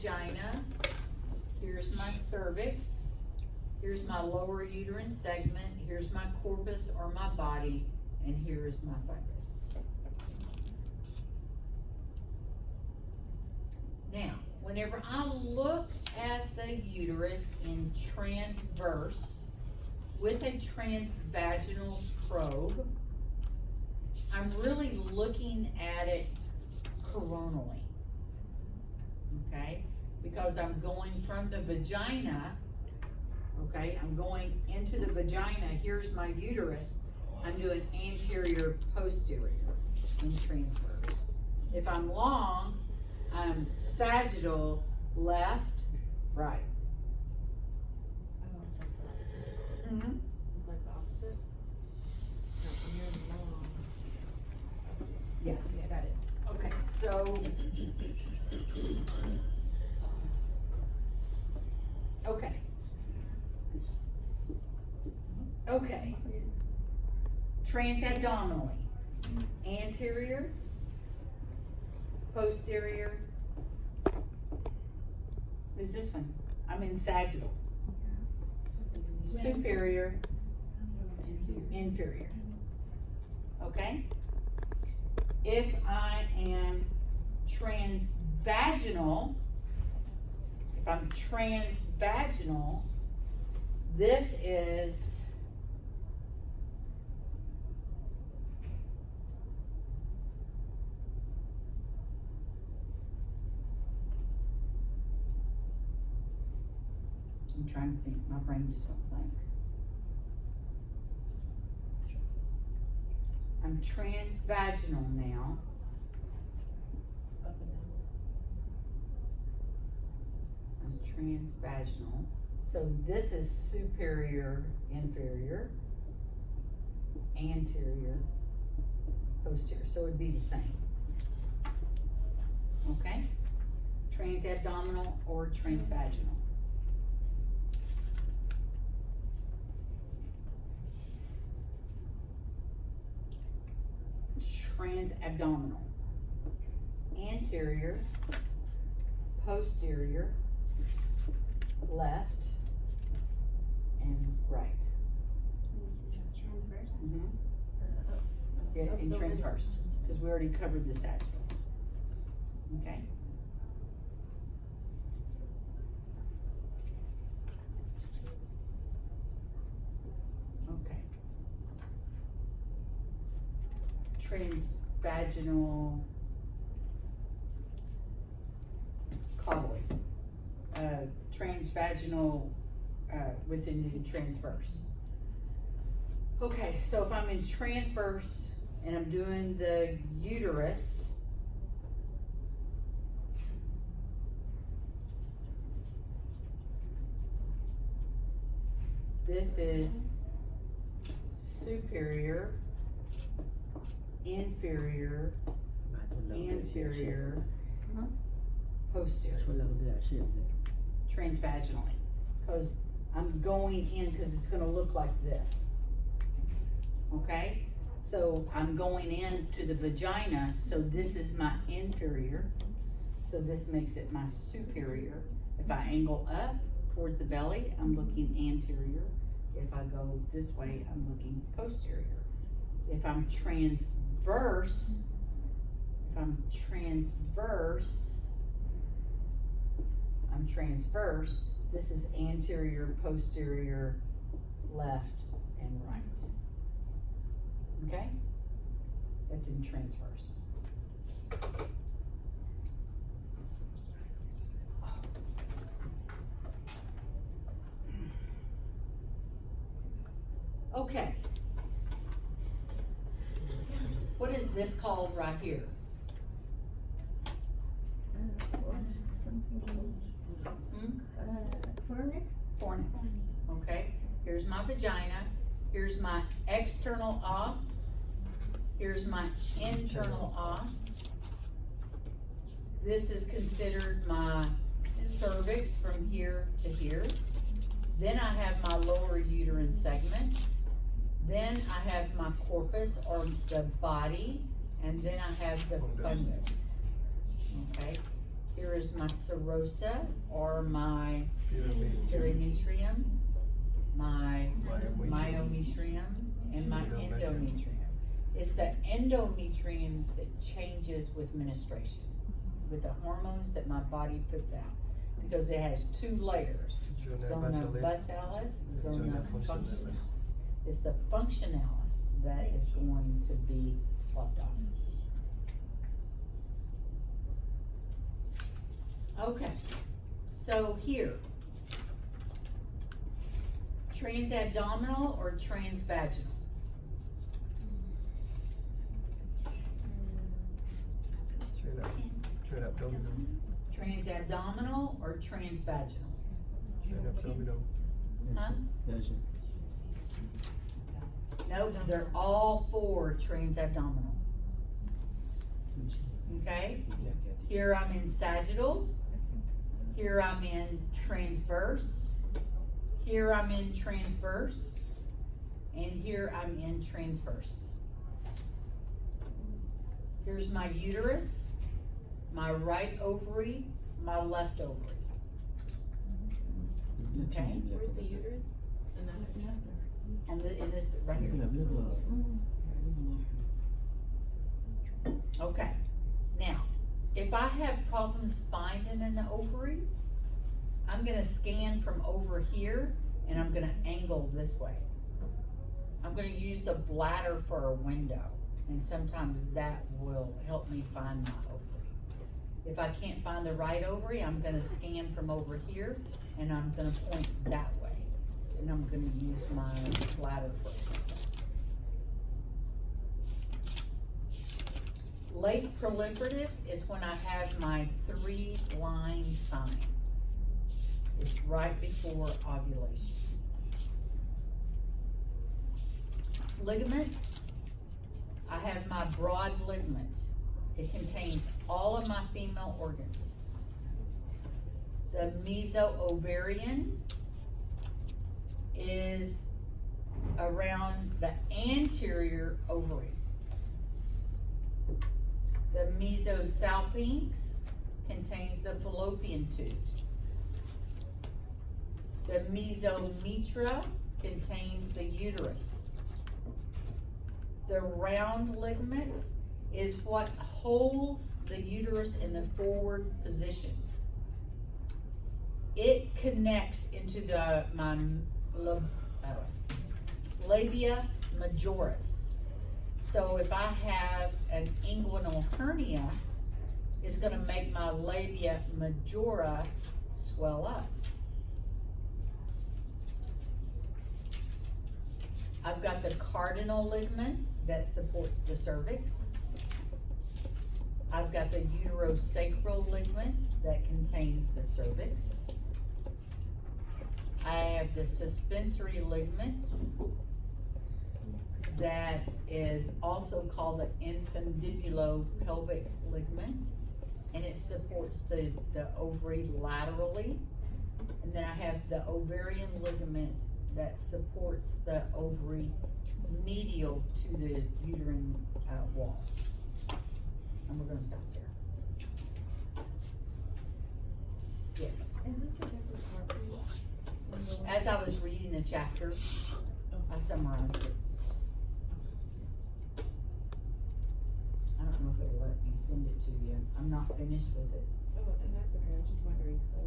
vagina, here's my cervix, here's my lower uterine segment, here's my corpus or my body, and here is my focus. Now, whenever I look at the uterus in transverse with a transvaginal probe, I'm really looking at it coronally, okay? Because I'm going from the vagina, okay? I'm going into the vagina, here's my uterus, I'm doing anterior, posterior in transverse. If I'm long, I'm sagittal, left, right. Mm-hmm. It's like the opposite. No, from here to long. Yeah, Yeah, got it. okay, so. Okay. Okay. Transabdominally, anterior, posterior. What is this one? I'm in sagittal. Superior, inferior. Okay? If I am transvaginal, if I'm transvaginal, this is I'm trying to think, my brain just went blank. I'm transvaginal now. Up and down. I'm transvaginal. So this is superior, inferior, anterior, posterior. So it'd be the same. Okay? Transabdominal or transvaginal. Transabdominal. Anterior, posterior, left, and right. Transverse. Mm-hmm. Yeah, and transverse, because we already covered the sagittals. Okay? Okay. Transvaginal colloid. Transvaginal within the transverse. Okay, so if I'm in transverse and I'm doing the uterus, this is superior, inferior, anterior, posterior, transvaginally. Because I'm going in because it's gonna look like this. Okay? So I'm going into the vagina, so this is my inferior. So this makes it my superior. If I angle up towards the belly, I'm looking anterior. If I go this way, I'm looking posterior. If I'm transverse, I'm transverse, this is anterior, posterior, left, and right. Okay? That's in transverse. Okay. What is this called right here? Fornix. Fornix. Okay. Here's my vagina. Here's my external os. Here's my internal os. This is considered my cervix from here to here. Then I have my lower uterine segment. Then I have my corpus or the body. And then I have the fundus. Okay. Here is my serosa or my Pyramid. periometrium, my Myometrium. myometrium, and my endometrium. It's the endometrium that changes with menstruation, with the hormones that my body puts out, because it has 2 layers. Zona Zona basalis. basalis, Zona zona functionalis. functionalis. It's the functionalis that is going to be sloughed off. Okay, so here. Transabdominal or transvaginal? Straight abdominal. Transabdominal or transvaginal? Straight abdominal. Huh? Vaginal. Nope, they're all 4 transabdominal. Okay? Here I'm in sagittal. Here I'm in transverse. Here I'm in transverse. And here I'm in transverse. Here's my uterus, my right ovary, my left ovary. Okay. Where's the uterus? And then In this, right here. Okay, now, if I have problems finding an ovary, I'm gonna scan from over here and I'm gonna angle this way. I'm gonna use the bladder for a window, and sometimes that will help me find my ovary. If I can't find the right ovary, I'm gonna scan from over here and I'm gonna point that way. And I'm gonna use my bladder for a window. Late proliferative is when I have my 3-line sign. It's right before ovulation. Ligaments, I have my broad ligament. It contains all of my female organs. The meso-ovarian is around the anterior ovary. The mesosalpinx contains the fallopian tubes. The mesometra contains the uterus. The round ligament is what holds the uterus in the forward position. It connects into my labia majoris. So if I have an inguinal hernia, it's gonna make my labia majora swell up. I've got the cardinal ligament that supports the cervix. I've got the uterosacral ligament that contains the cervix. I have the suspensory ligament that is also called the infundibulopelvic ligament, and it supports the ovary laterally. And then I have the ovarian ligament that supports the ovary medial to the uterine wall. And we're gonna stop there. Yes. Is this a different part for you? As I was reading the chapter, I summarized it. I don't know if it'll let me send it to you. I'm not finished with it. Oh, and that's okay, I was just wondering, so